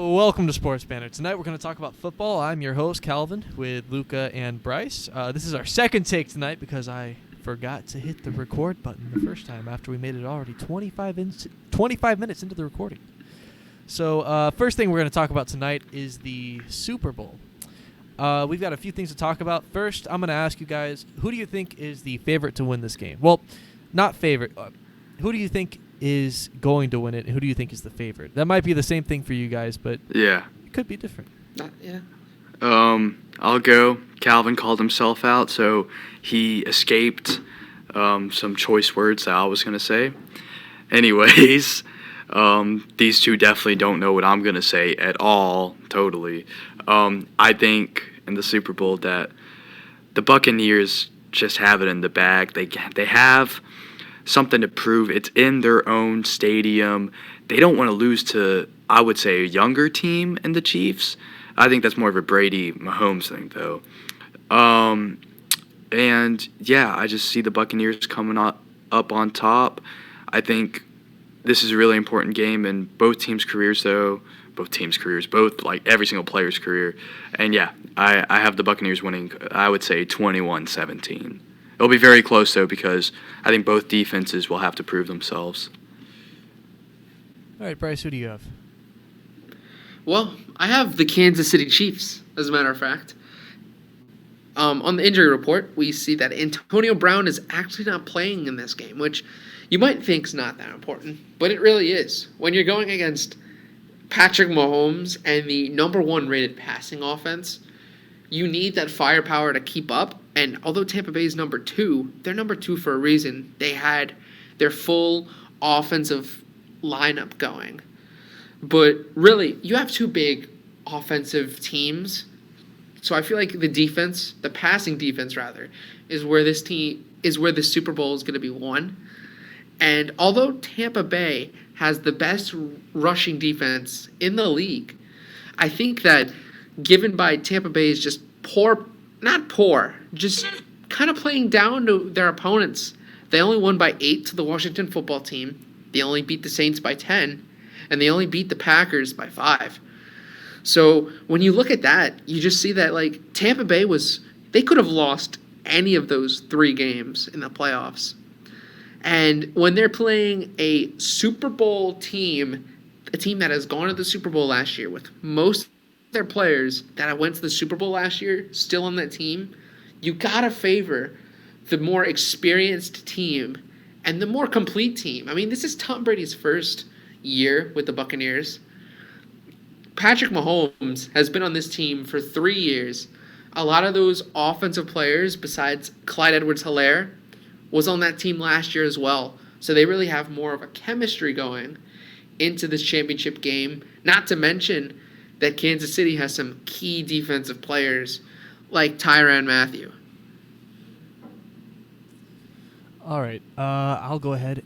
Welcome to Sports Banner. Tonight we're going to talk about football. I'm your host, Calvin, with Luca and Bryce. This is our second take tonight because I forgot to hit the record button the first time after we made it already 25 minutes into the recording. So first thing we're going to talk about tonight is the Super Bowl. We've got a few things to talk about. First, I'm going to ask you guys, who do you think is the favorite to win this game? Well, not favorite. Who do you think is going to win it, and who do you think is the favorite? That might be the same thing for you guys, but yeah, it could be different. Yeah. I'll go. Calvin called himself out, so he escaped some choice words that I was going to say. Anyways, these two definitely don't know what I'm going to say at all, totally. I think in the Super Bowl that the Buccaneers just have it in the bag. They have something to prove. It's in their own stadium. They don't want to lose to, I would say, a younger team in the Chiefs. I think that's more of a Brady-Mahomes thing, though. And, yeah, I just see the Buccaneers coming up on top. I think this is a really important game in both teams' careers, though. Both, like, every single player's career. And, yeah, I have the Buccaneers winning, I would say, 21-17. It'll be very close, though, because I think both defenses will have to prove themselves. All right, Bryce, who do you have? Well, I have the Kansas City Chiefs, as a matter of fact. On the injury report, we see that Antonio Brown is actually not playing in this game, which you might think is not that important, but it really is. When you're going against Patrick Mahomes and the number one rated passing offense, you need that firepower to keep up. And although Tampa Bay is number two, they're number two for a reason. They had their full offensive lineup going. But really, you have two big offensive teams. So I feel like the passing defense rather, is where the Super Bowl is going to be won. And although Tampa Bay has the best rushing defense in the league, I think that given by Tampa Bay's just just kind of playing down to their opponents. They only won by 8 to the Washington football team. They only beat the Saints by 10. And they only beat the Packers by 5. So when you look at that, you just see that, like, Tampa Bay they could have lost any of those 3 games in the playoffs. And when they're playing a Super Bowl team, a team that has gone to the Super Bowl last year with most their players that went to the Super Bowl last year still on that team, you gotta favor the more experienced team and the more complete team. I mean, this is Tom Brady's first year with the Buccaneers. Patrick Mahomes has been on this team for 3 years. A lot of those offensive players, besides Clyde Edwards-Helaire, was on that team last year as well. So they really have more of a chemistry going into this championship game. Not to mention that Kansas City has some key defensive players like Tyrann Mathieu. All right, I'll go ahead.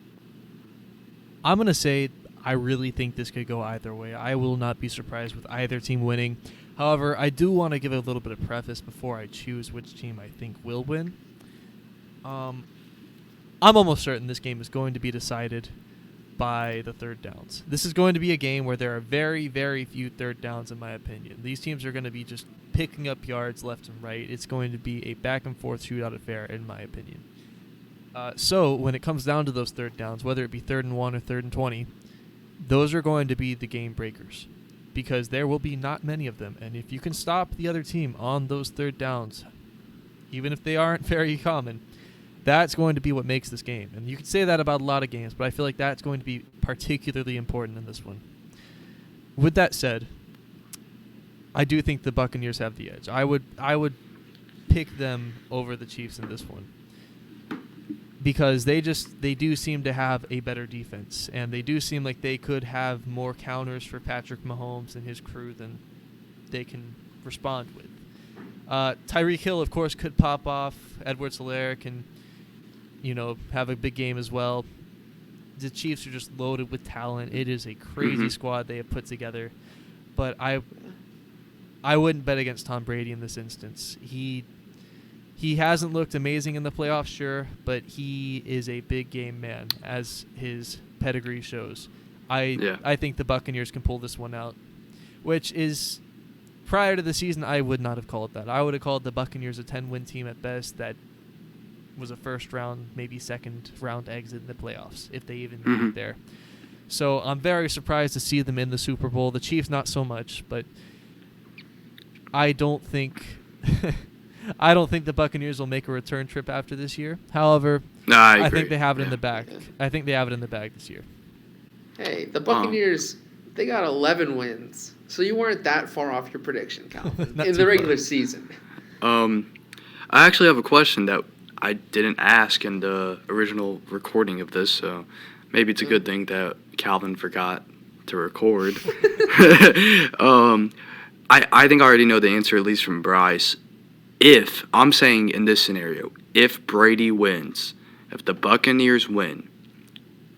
I'm going to say I really think this could go either way. I will not be surprised with either team winning. However, I do want to give a little bit of preface before I choose which team I think will win. I'm almost certain this game is going to be decided by the third downs. This is going to be a game where there are very, very few third downs, in my opinion. These teams are going to be just picking up yards left and right. It's going to be a back-and-forth shootout affair, in my opinion. So when it comes down to those third downs, whether it be 3rd and 1 or 3rd and 20, those are going to be the game breakers because there will be not many of them. And if you can stop the other team on those third downs, even if they aren't very common, that's going to be what makes this game. And you can say that about a lot of games, but I feel like that's going to be particularly important in this one. With that said, I do think the Buccaneers have the edge. I would pick them over the Chiefs in this one because they do seem to have a better defense, and they do seem like they could have more counters for Patrick Mahomes and his crew than they can respond with. Tyreek Hill, of course, could pop off. Edwards-Helaire can have a big game as well. The Chiefs are just loaded with talent. It is a crazy squad they have put together. But I wouldn't bet against Tom Brady in this instance. He hasn't looked amazing in the playoffs, sure, but he is a big game man, as his pedigree shows. I think the Buccaneers can pull this one out. which is prior to the season I would not have called that. I would have called the Buccaneers a 10-win team at best that was a first round, maybe second round exit in the playoffs, if they even made it there. So I'm very surprised to see them in the Super Bowl. The Chiefs not so much, but I don't think the Buccaneers will make a return trip after this year. However, I think they have it in the bag. I think they have it in the bag this year. Hey, the Buccaneers, they got 11 wins. So you weren't that far off your prediction, Calvin, in the regular season. I actually have a question that I didn't ask in the original recording of this, so maybe it's a good thing that Calvin forgot to record. I think I already know the answer, at least from Bryce. If, I'm saying in this scenario, if Brady wins, if the Buccaneers win,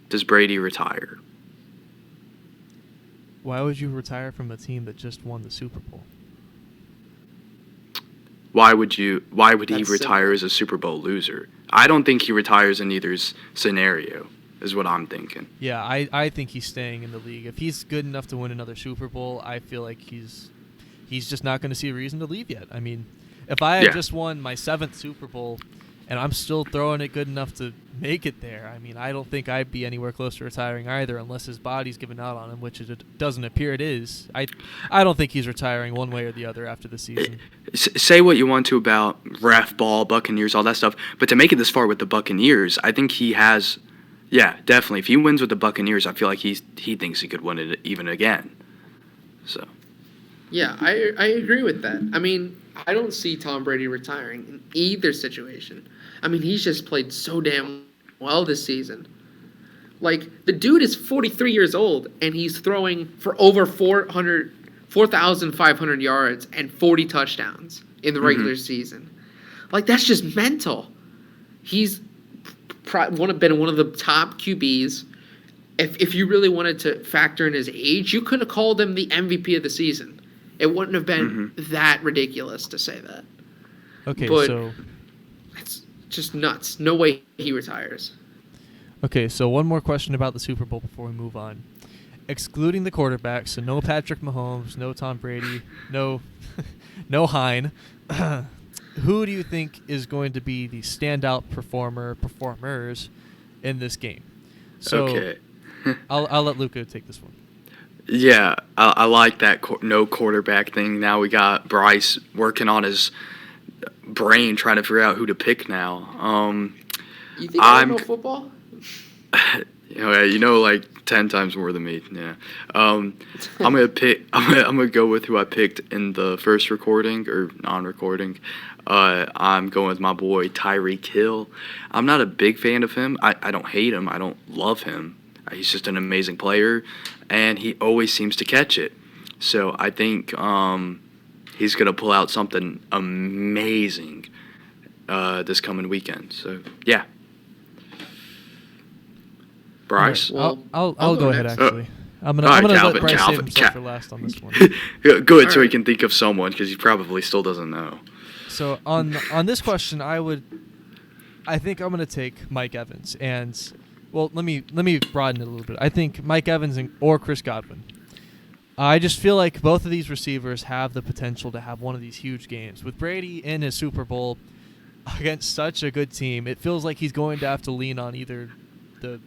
does Brady retire? Why would you retire from a team that just won the Super Bowl? Why would he That's retire simple. as a Super Bowl loser? I don't think he retires in either's scenario, is what I'm thinking. Yeah, I think he's staying in the league. If he's good enough to win another Super Bowl, I feel like he's just not going to see a reason to leave yet. I mean, if I had just won my 7th Super Bowl and I'm still throwing it good enough to make it there, I mean, I don't think I'd be anywhere close to retiring either, unless his body's giving out on him, which it doesn't appear it is. I don't think he's retiring one way or the other after the season. Say what you want to about ref ball, Buccaneers, all that stuff, but to make it this far with the Buccaneers, I think he has, definitely. If he wins with the Buccaneers, I feel like he thinks he could win it even again. So. Yeah, I agree with that. I mean, I don't see Tom Brady retiring in either situation. I mean, he's just played so damn well this season. Like, the dude is 43 years old, and he's throwing for over 4,500 yards and 40 touchdowns in the regular season. Like, that's just mental. He's been one of the top QBs. If you really wanted to factor in his age, you could have called him the MVP of the season. It wouldn't have been that ridiculous to say that. Okay, but so it's just nuts. No way he retires. Okay, so one more question about the Super Bowl before we move on. Excluding the quarterbacks, so no Patrick Mahomes, no Tom Brady, no Hine. Who do you think is going to be the standout performers in this game? So Okay. I'll let Luca take this one. Yeah, I like that no quarterback thing. Now we got Bryce working on his brain trying to figure out who to pick now. You think I don't know football? You know like 10 times more than me. Yeah. I'm gonna go with who I picked in the first recording or non-recording. I'm going with my boy Tyreek Hill. I'm not a big fan of him. I don't hate him. I don't love him. He's just an amazing player, and he always seems to catch it. So I think he's going to pull out something amazing this coming weekend. So, yeah. Bryce? Right. Well, I'll go ahead, next. actually. I'm gonna Calvin, let Bryce save himself for last on this one. Good, so he right. can think of someone, because he probably still doesn't know. So on this question, I think I'm going to take Mike Evans. And, well, let me broaden it a little bit. I think Mike Evans or Chris Godwin. I just feel like both of these receivers have the potential to have one of these huge games. With Brady in his Super Bowl against such a good team, it feels like he's going to have to lean on either the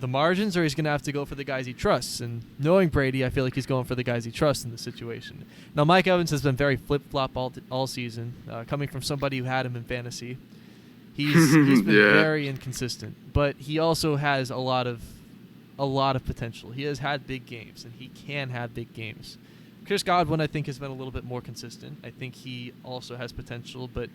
margins, or he's going to have to go for the guys he trusts. And knowing Brady, I feel like he's going for the guys he trusts in this situation. Now, Mike Evans has been very flip-flop all season, coming from somebody who had him in fantasy. He's been very inconsistent, but he also has a lot of potential. He has had big games, and he can have big games. Chris Godwin, I think, has been a little bit more consistent. I think he also has potential, but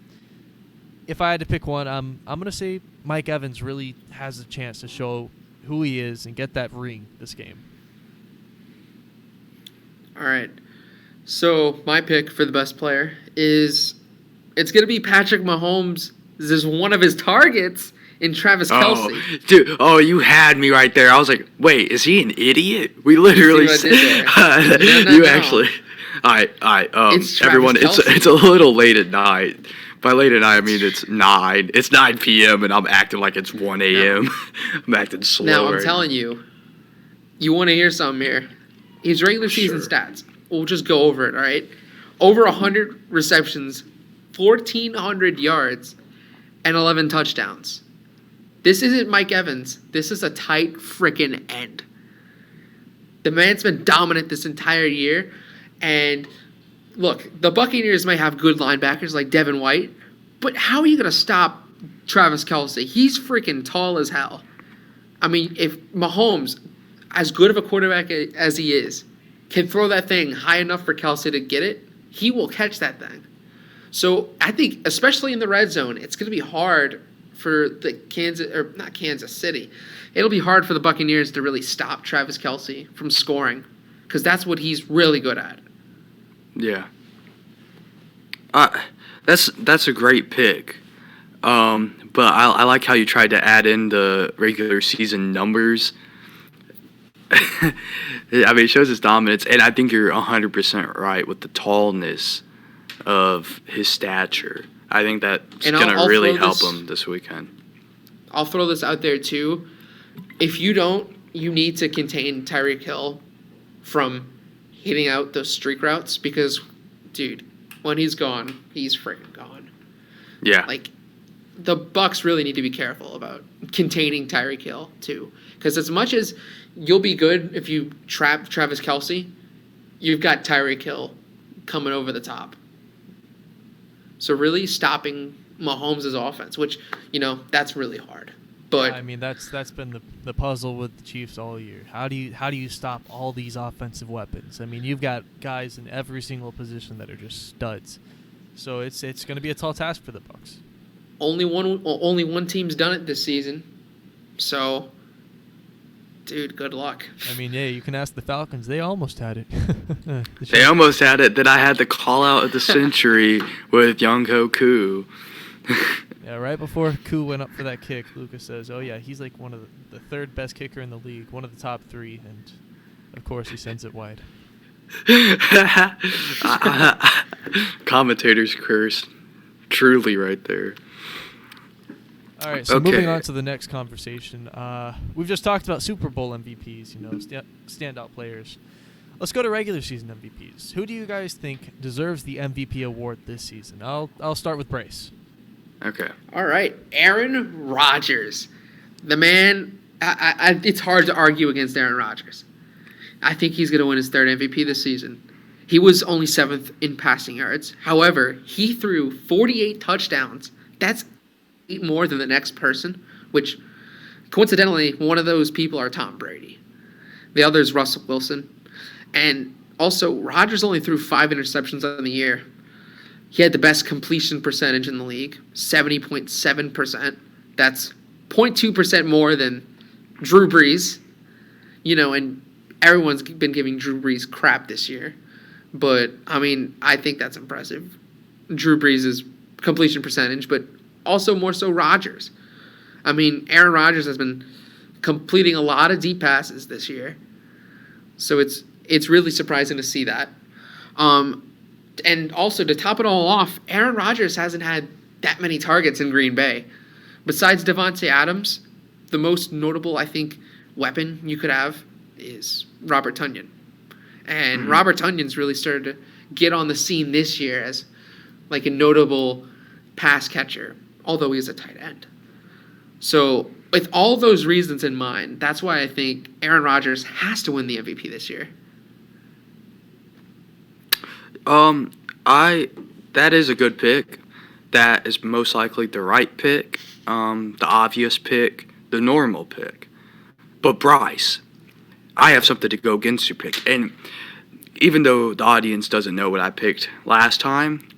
if I had to pick one, I'm going to say Mike Evans really has a chance to show who he is and get that ring this game. All right. So my pick for the best player it's going to be Patrick Mahomes. This is one of his targets in Travis Kelce. Dude, you had me right there. I was like, wait, is he an idiot? We literally See what I did there? No. actually. All right. It's Travis Everyone, Kelce. it's a little late at night. By late at night, I mean it's 9. It's 9 p.m. and I'm acting like it's 1 a.m. I'm acting slow. Now, I'm telling you, you want to hear something here. His regular season Sure. stats. We'll just go over it, all right? Over 100 receptions, 1,400 yards, and 11 touchdowns. This isn't Mike Evans. This is a tight frickin' end. The man's been dominant this entire year. And look, the Buccaneers might have good linebackers like Devin White, but how are you going to stop Travis Kelce? He's freaking tall as hell. I mean, if Mahomes, as good of a quarterback as he is, can throw that thing high enough for Kelce to get it, he will catch that thing. So I think, especially in the red zone, it's going to be hard for the not Kansas City. It'll be hard for the Buccaneers to really stop Travis Kelce from scoring because that's what he's really good at. Yeah. That's a great pick. But I like how you tried to add in the regular season numbers. I mean, it shows his dominance, and I think you're 100% right with the tallness of his stature. I think that's going to really help him this weekend. I'll throw this out there, too. If you don't, you need to contain Tyreek Hill from hitting out those streak routes because, dude, when he's gone, he's freaking gone. Yeah. Like, the Bucs really need to be careful about containing Tyreek Hill, too. Because as much as you'll be good if you trap Travis Kelce, you've got Tyreek Hill coming over the top. So really stopping Mahomes' offense, which, that's really hard. But I mean, that's been the puzzle with the Chiefs all year. How do you stop all these offensive weapons? I mean, you've got guys in every single position that are just studs. So it's going to be a tall task for the Bucs. only one team's done it this season. So, dude, good luck. I mean, yeah, you can ask the Falcons. They almost had it. They almost had it. Then I had the call out of the century with Younghoe Koo. Yeah, right before Koo went up for that kick, Lucas says, "Oh yeah, he's like one of the third best kicker in the league, one of the top 3," and of course he sends it wide. Commentator's curse, truly right there. All right, so moving on to the next conversation. We've just talked about Super Bowl MVPs, standout players. Let's go to regular season MVPs. Who do you guys think deserves the MVP award this season? I'll start with Bryce. Okay. All right, Aaron Rodgers. The man, it's hard to argue against Aaron Rodgers. I think he's going to win his 3rd MVP this season. He was only 7th in passing yards. However, he threw 48 touchdowns. That's 8 more than the next person, which coincidentally, one of those people are Tom Brady. The other is Russell Wilson. And also, Rodgers only threw 5 interceptions on the year. He had the best completion percentage in the league, 70.7%. That's 0.2% more than Drew Brees. And everyone's been giving Drew Brees crap this year. But, I mean, I think that's impressive. Drew Brees' completion percentage, but also more so Rodgers. I mean, Aaron Rodgers has been completing a lot of deep passes this year. So it's really surprising to see that. And also, to top it all off, Aaron Rodgers hasn't had that many targets in Green Bay. Besides Devontae Adams, the most notable, I think, weapon you could have is Robert Tonyan. And Robert Tonyan's really started to get on the scene this year as like a notable pass catcher, although he's a tight end. So with all those reasons in mind, that's why I think Aaron Rodgers has to win the MVP this year. That is a good pick. That is most likely the right pick, the obvious pick, the normal pick. But Bryce, I have something to go against your pick. And even though the audience doesn't know what I picked last time,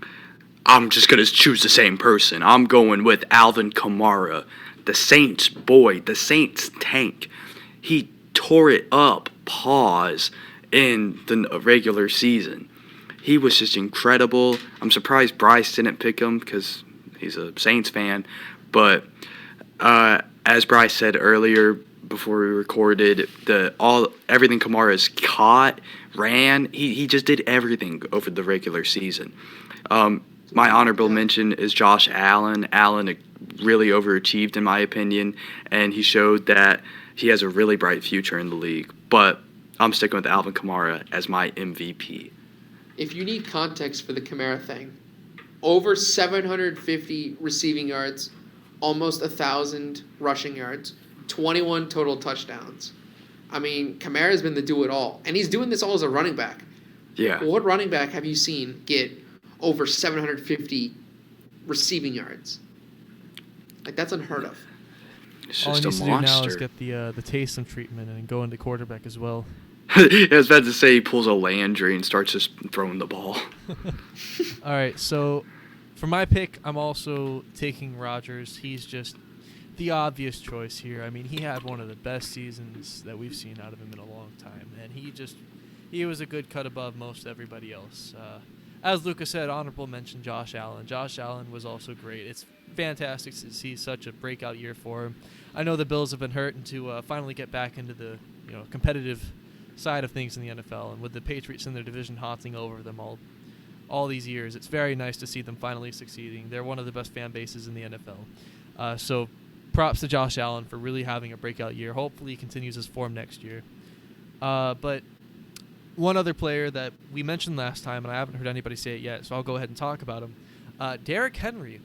I'm just going to choose the same person. I'm going with Alvin Kamara, the Saints boy, the Saints tank. He tore it up, in the regular season. He was just incredible. I'm surprised Bryce didn't pick him because he's a Saints fan. But as Bryce said earlier before we recorded, everything Kamara's caught, ran, he just did everything over the regular season. My honorable mention is Josh Allen. Allen really overachieved in my opinion, and he showed that he has a really bright future in the league. But I'm sticking with Alvin Kamara as my MVP. If you need context for the Kamara thing, over 750 receiving yards, almost 1,000 rushing yards, 21 total touchdowns. I mean, Kamara's been the do-it-all, and he's doing this all as a running back. Yeah. What running back have you seen get over 750 receiving yards? Like, that's unheard of. It's All he just needs a to do now is monster. get the Taysom treatment and go into quarterback as well. I was about to say he pulls a Landry and starts just throwing the ball. All right, so for my pick, I'm also taking Rodgers. He's just the obvious choice here. I mean, he had one of the best seasons that we've seen out of him in a long time, and he was a good cut above most everybody else. As Lucas said, honorable mention Josh Allen. Josh Allen was also great. It's fantastic to see such a breakout year for him. I know the Bills have been hurt, and to finally get back into the competitive side of things in the NFL, and with the Patriots in their division haunting over them all these years, it's very nice to see them finally succeeding. They're one of the best fan bases in the NFL. So props to Josh Allen for really having a breakout year. Hopefully he continues his form next year. But one other player that we mentioned last time, and I haven't heard anybody say it yet, so I'll go ahead and talk about him. Derrick Henry.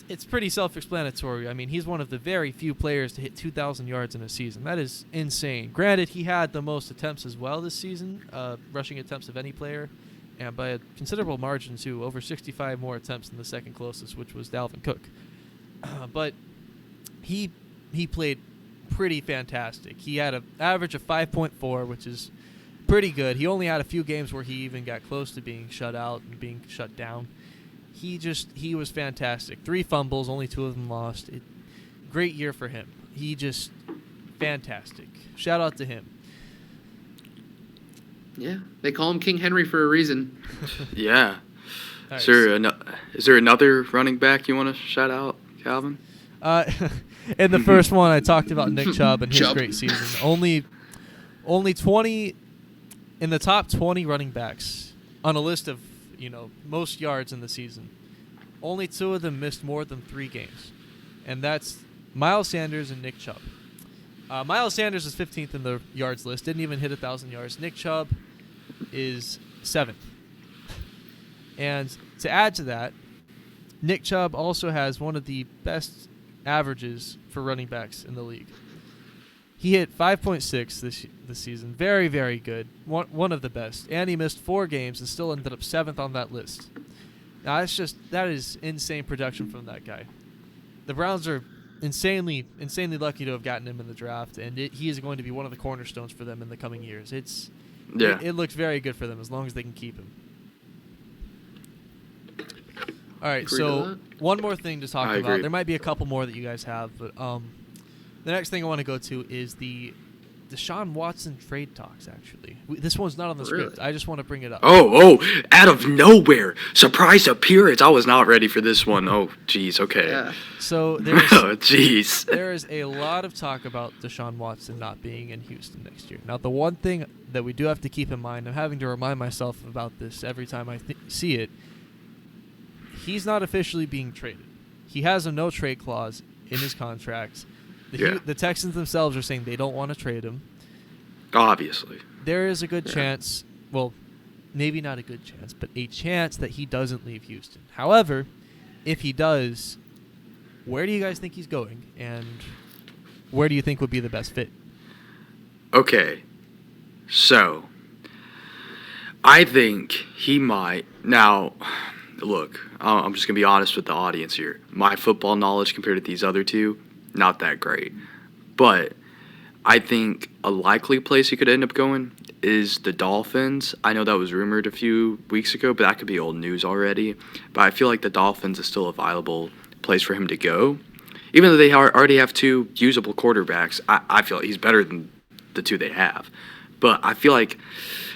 It's pretty self-explanatory. I mean, he's one of the very few players to hit 2,000 yards in a season. That is insane. Granted, he had the most attempts as well this season, rushing attempts of any player, and by a considerable margin, too, over 65 more attempts than the second closest, which was Dalvin Cook. But he played pretty fantastic. He had an average of 5.4, which is pretty good. He only had a few games where he even got close to being shut out and being shut down. He was fantastic. 3 fumbles, only 2 of them lost. Great year for him. He just fantastic. Shout out to him. Yeah, they call him King Henry for a reason. Yeah. Right, Is there another running back you want to shout out, Calvin? In the first one, I talked about Nick Chubb and his Chubb. great season. Only 20 in the top 20 running backs on a list of most yards in the season. Only 2 of them missed more than 3 games, and that's Miles Sanders and Nick Chubb. Miles Sanders is 15th in the yards list, didn't even hit 1,000 yards. Nick Chubb is 7th. And to add to that, Nick Chubb also has one of the best averages for running backs in the league. He hit 5.6 this season. Very, very good. One of the best. And he missed 4 games and still ended up 7th on that list. Now, that is insane production from that guy. The Browns are insanely lucky to have gotten him in the draft, and he is going to be one of the cornerstones for them in the coming years. It looks very good for them as long as they can keep him. All right, so one more thing to talk about. agree. There might be a couple more that you guys have, but the next thing I want to go to is the Deshaun Watson trade talks, actually. This one's not on the script. I just want to bring it up. Oh, out of nowhere. Surprise appearance. I was not ready for this one. Oh, jeez, okay. Yeah. So there's Jeez. there is a lot of talk about Deshaun Watson not being in Houston next year. Now, the one thing that we do have to keep in mind, I'm having to remind myself about this every time I see it, he's not officially being traded. He has a no-trade clause in his contract. The Texans themselves are saying they don't want to trade him. Obviously. There is a good chance, well, maybe not a good chance, but a chance that he doesn't leave Houston. However, if he does, where do you guys think he's going, and where do you think would be the best fit? Okay. So, I think he might. Now, look, I'm just going to be honest with the audience here. My football knowledge compared to these other two, not that great. But I think a likely place he could end up going is the Dolphins. I know that was rumored a few weeks ago, but that could be old news already. But I feel like the Dolphins is still a viable place for him to go. Even though they already have 2 usable quarterbacks, I feel like he's better than the 2 they have. But I feel like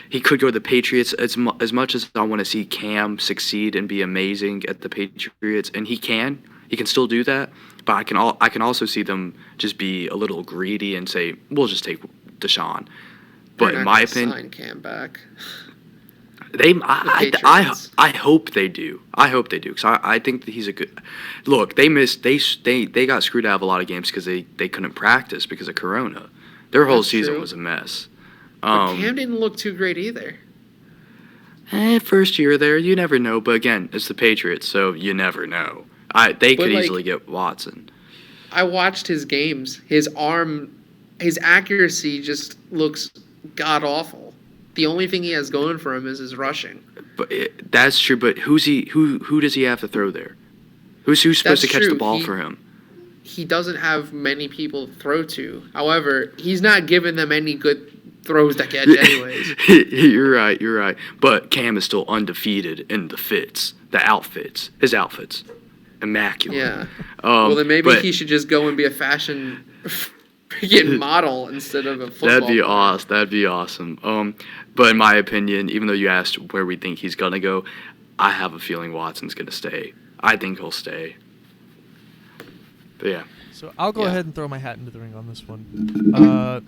he could go to the Patriots as much as I want to see Cam succeed and be amazing at the Patriots, and he can still do that. But I can also see them just be a little greedy and say, we'll just take Deshaun. But in my opinion, sign Cam back. I hope they do. I hope they do, because I think that he's a good. Look, they got screwed out of a lot of games because they couldn't practice because of Corona. Their whole That's season true. was a mess. But Cam didn't look too great either. First year there, you never know. But again, it's the Patriots, so you never know. They could easily get Watson. I watched his games. His accuracy just looks god awful. The only thing he has going for him is his rushing. But that's true. But who does he have to throw there? Who's supposed to catch the ball for him? He doesn't have many people to throw to. However, he's not giving them any good throws to catch anyways. You're right. But Cam is still undefeated in the outfits. His outfits. Immaculate. Yeah. Well, then maybe he should just go and be a fashion freaking model instead of a football That'd be player. awesome. That'd be awesome. But in my opinion, even though you asked where we think he's gonna go, I have a feeling Watson's gonna stay. I think he'll stay. But yeah. So I'll go ahead and throw my hat into the ring on this one.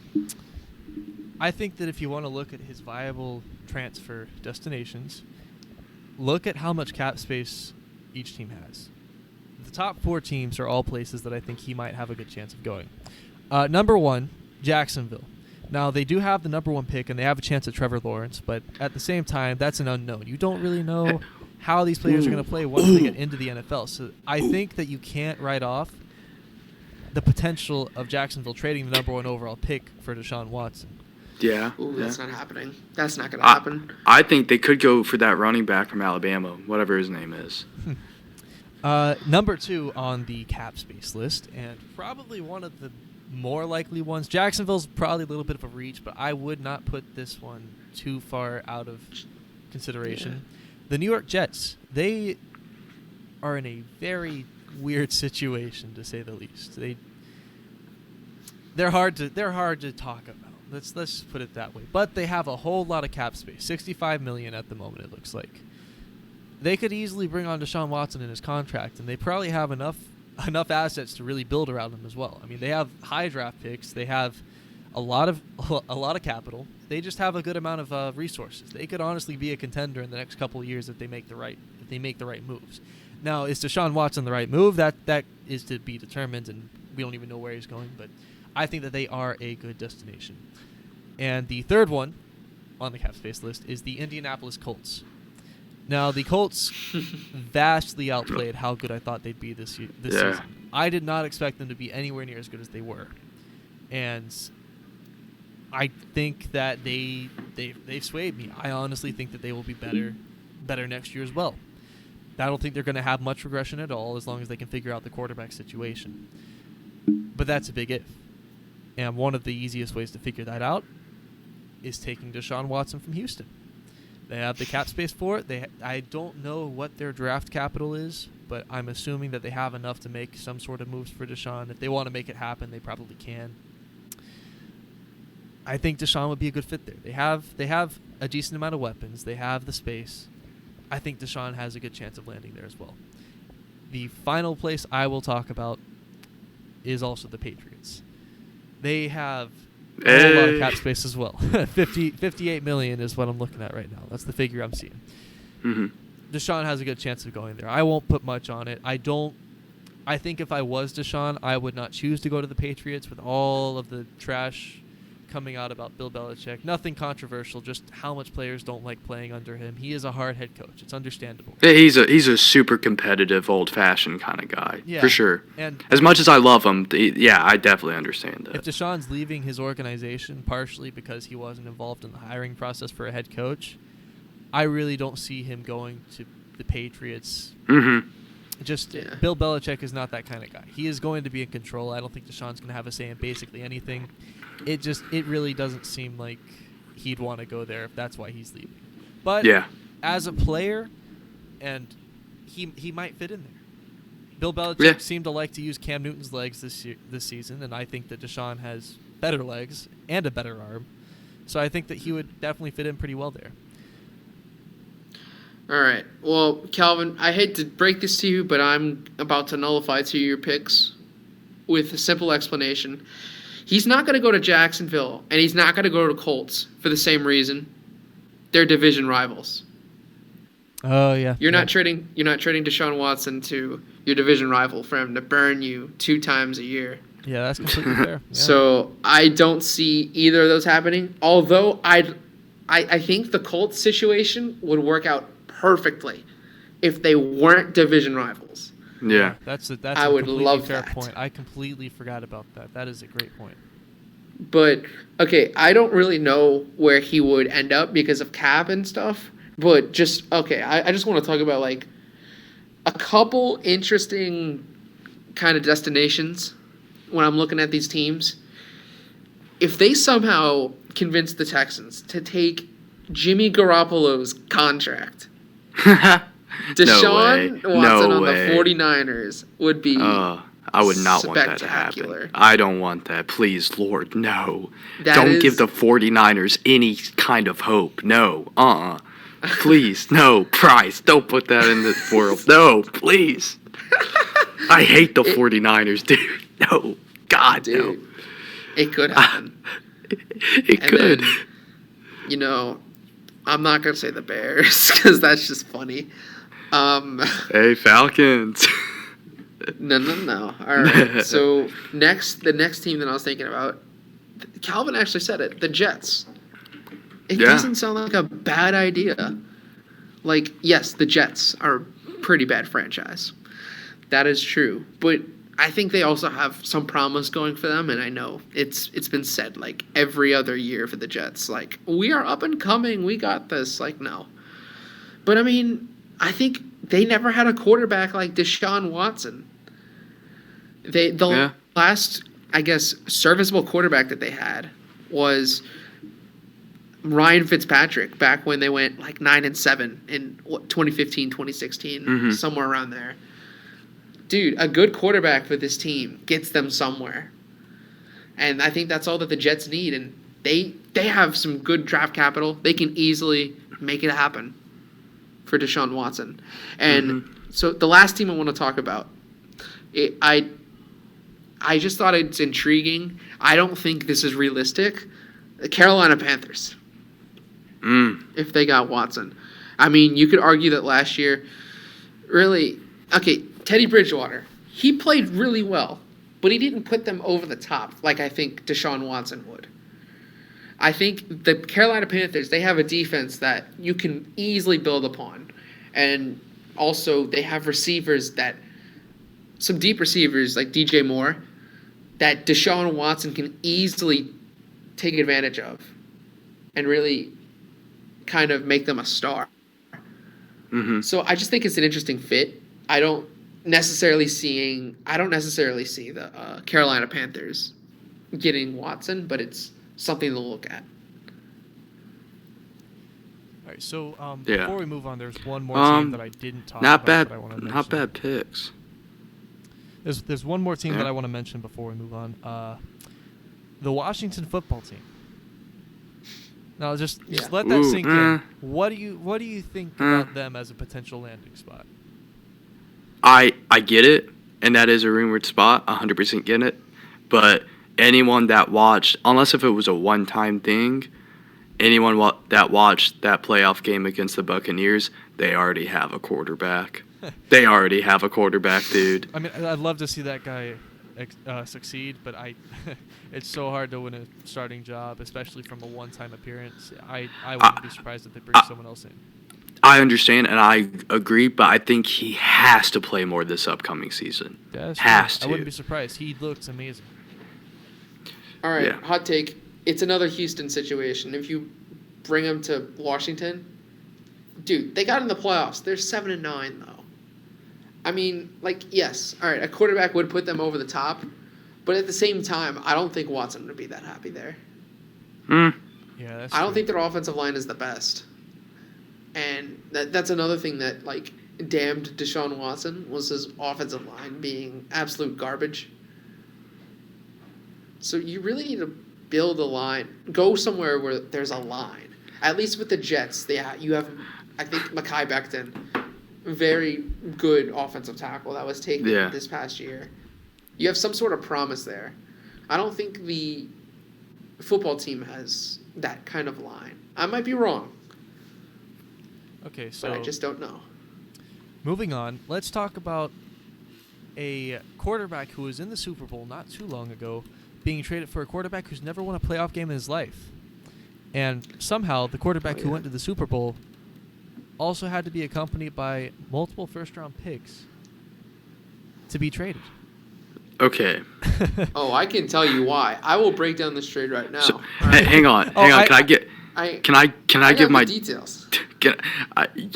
I think that if you want to look at his viable transfer destinations, look at how much cap space each team has. The top 4 teams are all places that I think he might have a good chance of going. Number 1, Jacksonville. Now, they do have the number 1 pick, and they have a chance at Trevor Lawrence, but at the same time, that's an unknown. You don't really know how these players are going to play once they get into the NFL. So I think that you can't write off the potential of Jacksonville trading the number 1 overall pick for Deshaun Watson. Yeah. Ooh, that's not happening. That's not going to happen. I think they could go for that running back from Alabama, whatever his name is. Number 2 on the cap space list, and probably one of the more likely ones. Jacksonville's probably a little bit of a reach, but I would not put this one too far out of consideration. Yeah. The New York Jets, they are in a very weird situation, to say the least. They're hard to talk about. Let's put it that way. But they have a whole lot of cap space, $65 million at the moment. It looks like they could easily bring on Deshaun Watson in his contract, and they probably have enough assets to really build around him as well. I mean, they have high draft picks. They have a lot of capital. They just have a good amount of resources. They could honestly be a contender in the next couple of years if they make the right moves. Now, is Deshaun Watson the right move? That is to be determined, and we don't even know where he's going. But I think that they are a good destination. And the third one on the cap space list is the Indianapolis Colts. Now, the Colts vastly outplayed how good I thought they'd be this season. I did not expect them to be anywhere near as good as they were. And I think that they've swayed me. I honestly think that they will be better next year as well. I don't think they're going to have much regression at all as long as they can figure out the quarterback situation. But that's a big if. And one of the easiest ways to figure that out is taking Deshaun Watson from Houston. They have the cap space for it. I don't know what their draft capital is, but I'm assuming that they have enough to make some sort of moves for Deshaun. If they want to make it happen, they probably can. I think Deshaun would be a good fit there. They have a decent amount of weapons. They have the space. I think Deshaun has a good chance of landing there as well. The final place I will talk about is also the Patriots. They have a whole lot of cap space as well. 58 million is what I'm looking at right now. That's the figure I'm seeing. Mm-hmm. Deshaun has a good chance of going there. I won't put much on it. I think if I was Deshaun, I would not choose to go to the Patriots with all of the trash coming out about Bill Belichick. Nothing controversial, just how much players don't like playing under him. He is a hard head coach. It's understandable. He's a super competitive, old-fashioned kind of guy, for sure. And as much as I love him, I definitely understand that. If Deshaun's leaving his organization partially because he wasn't involved in the hiring process for a head coach, I really don't see him going to the Patriots. Mm-hmm. Bill Belichick is not that kind of guy. He is going to be in control. I don't think Deshaun's going to have a say in basically anything. It really doesn't seem like he'd want to go there if that's why he's leaving. But as a player, and he might fit in there. Bill Belichick seemed to like to use Cam Newton's legs this season, and I think that Deshaun has better legs and a better arm. So I think that he would definitely fit in pretty well there. All right. Well, Calvin, I hate to break this to you, but I'm about to nullify 2 of your picks with a simple explanation. He's not going to go to Jacksonville, and he's not going to go to Colts for the same reason. They're division rivals. Oh yeah. You're not trading Deshaun Watson to your division rival for him to burn you 2 times a year. Yeah, that's completely fair. Yeah. So I don't see either of those happening. Although I think the Colts situation would work out perfectly if they weren't division rivals. Yeah. That's I a would completely love fair that. point. I completely forgot about that. That is a great point. But okay, I don't really know where he would end up because of cap and stuff. But just okay, I just want to talk about like a couple interesting kind of destinations when I'm looking at these teams. If they somehow convince the Texans to take Jimmy Garoppolo's contract, Deshaun Watson on the 49ers would be I would not want that to happen. spectacular. I don't want that. Please, Lord, no. That Don't is- give the 49ers any kind of hope. No. Please, no. Price, don't put that in the world. No, please. I hate the 49ers, dude. No. God, Dude, no. it could happen. It And could. then, you know, I'm not gonna say the Bears because that's just funny. Hey, Falcons. No. All right. So the next team that I was thinking about, Calvin actually said it. The Jets. It Yeah. doesn't sound like a bad idea. Like, yes, the Jets are a pretty bad franchise. That is true, but I think they also have some promise going for them, and I know it's been said like every other year for the Jets, like we are up and coming, we got this. Like no, but I mean, I think they never had a quarterback like Deshaun Watson. The last, I guess, serviceable quarterback that they had was Ryan Fitzpatrick back when they went like 9-7 in 2015, 2016, somewhere around there. Dude, a good quarterback for this team gets them somewhere. And I think that's all that the Jets need. And they have some good draft capital. They can easily make it happen for Deshaun Watson. And so the last team I want to talk about, I just thought it's intriguing. I don't think this is realistic. The Carolina Panthers. If they got Watson. I mean, you could argue that last year, really, okay, Teddy Bridgewater, he played really well, but he didn't put them over the top like I think Deshaun Watson would. I think the Carolina Panthers, they have a defense that you can easily build upon. And also, they have receivers some deep receivers like DJ Moore, that Deshaun Watson can easily take advantage of and really kind of make them a star. So I just think it's an interesting fit. I don't necessarily see the Carolina Panthers getting Watson, but it's something to look at. All right, so Yeah. before we move on, there's one more team that I didn't talk Not about bad. that I want to mention. Not bad picks. There's one more team that I want to mention before we move on. The Washington football team. Now, just let that sink in. What do you think about them as a potential landing spot? I get it, and that is a rumored spot. 100% get it. But anyone that watched, unless if it was a one-time thing, anyone that watched that playoff game against the Buccaneers, they already have a quarterback. They already have a quarterback, dude. I mean, I'd love to see that guy succeed, but it's so hard to win a starting job, especially from a one-time appearance. I wouldn't be surprised if they bring someone else in. I understand, and I agree, but I think he has to play more this upcoming season. Has to. I wouldn't be surprised. He looks amazing. All right, Yeah. hot take. It's another Houston situation. If you bring him to Washington, dude, they got in the playoffs. They're 7-9 though. I mean, like, yes, all right, a quarterback would put them over the top, but at the same time, I don't think Watson would be that happy there. Yeah, that's I don't true. think their offensive line is the best. And that's another thing that, like, damned Deshaun Watson was his offensive line being absolute garbage. So you really need to build a line. Go somewhere where there's a line. At least with the Jets, you have, I think, Mekhi Becton, very good offensive tackle that was taken this past year. You have some sort of promise there. I don't think the football team has that kind of line. I might be wrong, Okay, so but I just don't know. moving on, let's talk about a quarterback who was in the Super Bowl not too long ago being traded for a quarterback who's never won a playoff game in his life. And somehow the quarterback who went to the Super Bowl also had to be accompanied by multiple first-round picks to be traded. Okay. Oh, I can tell you why. I will break down this trade right now. So, hang on. Can I give my details?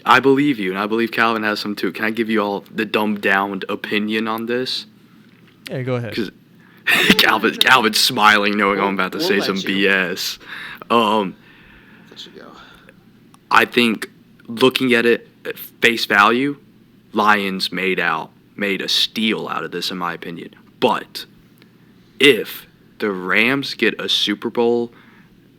I believe you, and I believe Calvin has some too. Can I give you all the dumbed down opinion on this? Yeah, go ahead. Because Calvin's smiling, knowing I'm about to say some BS. Let you go. I think looking at it at face value, Lions made a steal out of this, in my opinion. But if the Rams get a Super Bowl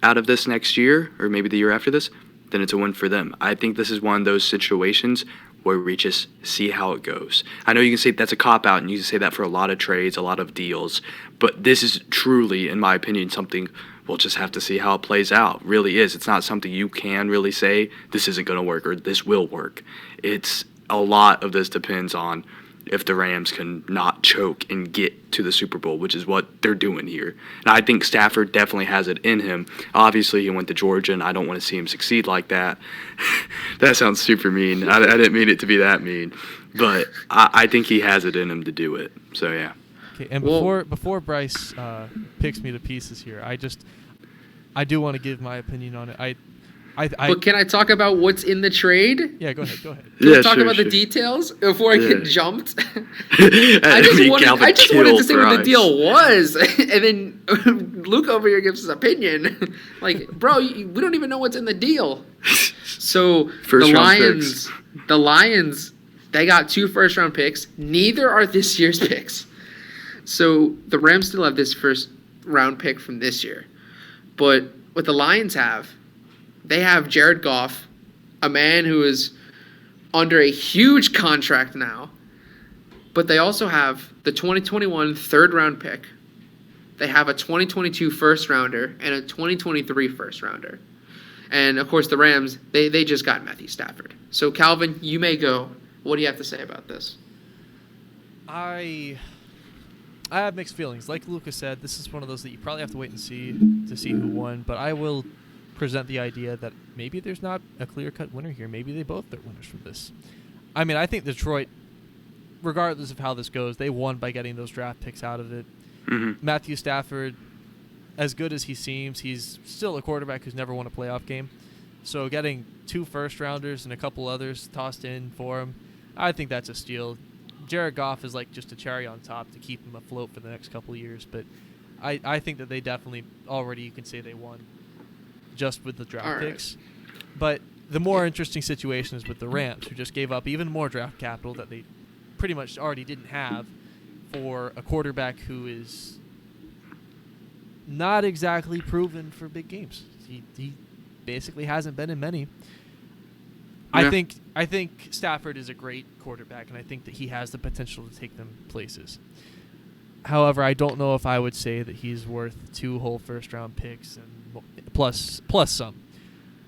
out of this next year, or maybe the year after this, then it's a win for them. I think this is one of those situations where we just see how it goes. I know you can say that's a cop-out, and you can say that for a lot of trades, a lot of deals, but this is truly, in my opinion, something we'll just have to see how it plays out. Really is. It's not something you can really say, this isn't going to work, or this will work. It's a lot of this depends on if the Rams can not choke and get to the Super Bowl, which is what they're doing here. And I think Stafford definitely has it in him. Obviously, he went to Georgia, and I don't want to see him succeed like that. That sounds super mean. I didn't mean it to be that mean. But I think he has it in him to do it. So, yeah. Okay, and before Bryce picks me to pieces here, I do want to give my opinion on it. But can I talk about what's in the trade? Yeah, go ahead. Can we talk about the details before I get jumped? I just wanted to say what the deal was, and then Luke over here gives his opinion. Like, bro, we don't even know what's in the deal. So the Lions, they got 2 first-round picks. Neither are this year's picks. So the Rams still have this first-round pick from this year. But what the Lions have, they have Jared Goff, a man who is under a huge contract now. But they also have the 2021 third-round pick. They have a 2022 first-rounder and a 2023 first-rounder. And, of course, the Rams, they just got Matthew Stafford. So, Calvin, you may go. What do you have to say about this? I have mixed feelings. Like Lucas said, this is one of those that you probably have to wait and see to see who won. But I will present the idea that maybe there's not a clear-cut winner here. Maybe they both are winners from this. I mean, I think Detroit, regardless of how this goes, they won by getting those draft picks out of it. Mm-hmm. Matthew Stafford, as good as he seems, he's still a quarterback who's never won a playoff game. So getting 2 first-rounders and a couple others tossed in for him, I think that's a steal. Jared Goff is like just a cherry on top to keep him afloat for the next couple of years. But I think that they definitely already, you can say they won just with the draft picks. But the more interesting situation is with the Rams, who just gave up even more draft capital that they pretty much already didn't have for a quarterback who is not exactly proven for big games. He basically hasn't been in many. Yeah. I think Stafford is a great quarterback, and I think that he has the potential to take them places. However, I don't know if I would say that he's worth 2 whole first-round picks and plus some.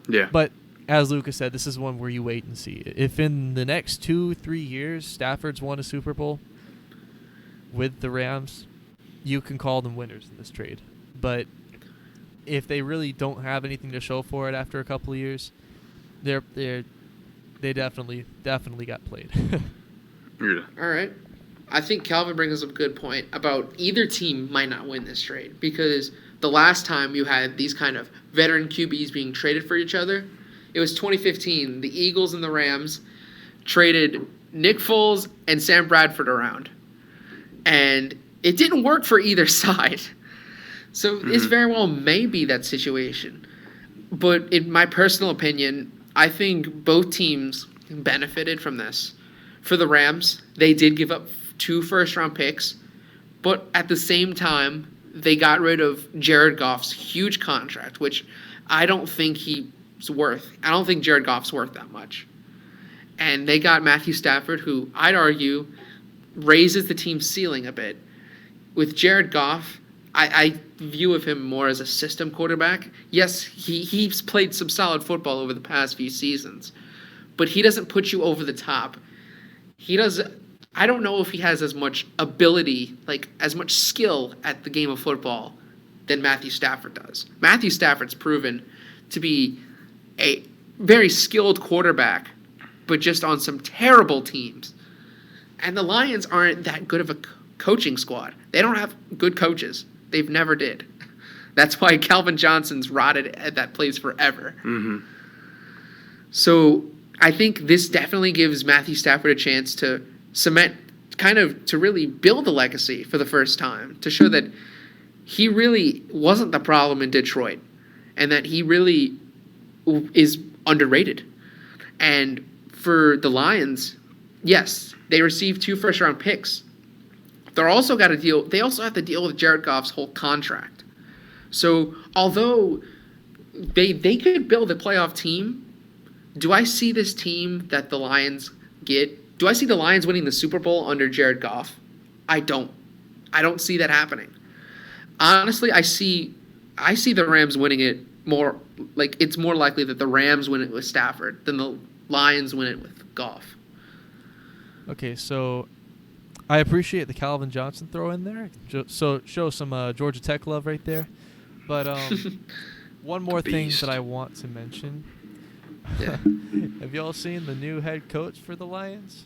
Yeah. But as Lucas said, this is one where you wait and see. If in the next 2-3 years Stafford's won a Super Bowl with the Rams, you can call them winners in this trade. But if they really don't have anything to show for it after a couple of years, they definitely got played. Yeah. All right. I think Calvin brings up a good point about either team might not win this trade, because the last time you had these kind of veteran QBs being traded for each other, it was 2015. The Eagles and the Rams traded Nick Foles and Sam Bradford around. And it didn't work for either side. So this very well may be that situation. But in my personal opinion, I think both teams benefited from this. For the Rams, they did give up 2 first-round picks, but at the same time, they got rid of Jared Goff's huge contract, which I don't think he's worth. I don't think Jared Goff's worth that much. And they got Matthew Stafford, who I'd argue raises the team's ceiling a bit. With Jared Goff, I view of him more as a system quarterback. Yes, he's played some solid football over the past few seasons, but he doesn't put you over the top. He does I don't know if he has as much ability, like as much skill at the game of football than Matthew Stafford does. Matthew Stafford's proven to be a very skilled quarterback, but just on some terrible teams. And the Lions aren't that good of a coaching squad. They don't have good coaches. They've never did. That's why Calvin Johnson's rotted at that place forever. Mm-hmm. So I think this definitely gives Matthew Stafford a chance to cement, kind of to really build a legacy for the first time, to show that he really wasn't the problem in Detroit and that he really is underrated. And for the Lions, yes, they received 2 first-round picks. They also have to deal with Jared Goff's whole contract. So although they could build a playoff team, do I see this team that the Lions get? Do I see the Lions winning the Super Bowl under Jared Goff? I don't see that happening. Honestly, I see the Rams winning it more. Like, it's more likely that the Rams win it with Stafford than the Lions win it with Goff. Okay, so I appreciate the Calvin Johnson throw in there. So show some Georgia Tech love right there. But one more thing that I want to mention. Yeah. Have y'all seen the new head coach for the Lions?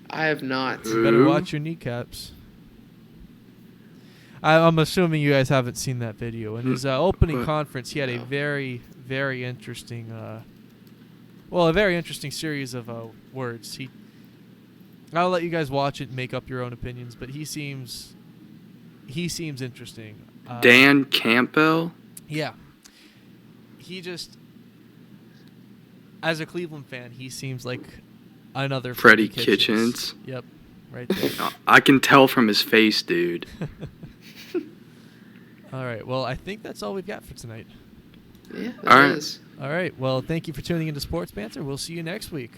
I have not. You better watch your kneecaps. I'm assuming you guys haven't seen that video. In his opening conference, he had a very, very interesting, a very interesting series of words. I'll let you guys watch it and make up your own opinions, but he seems interesting. Dan Campbell? Yeah. He just, as a Cleveland fan, he seems like another Freddie Kitchens. Yep, right there. I can tell from his face, dude. All right, well, I think that's all we've got for tonight. Yeah, All right. is. All right, well, thank you for tuning into Sports Banter. We'll see you next week.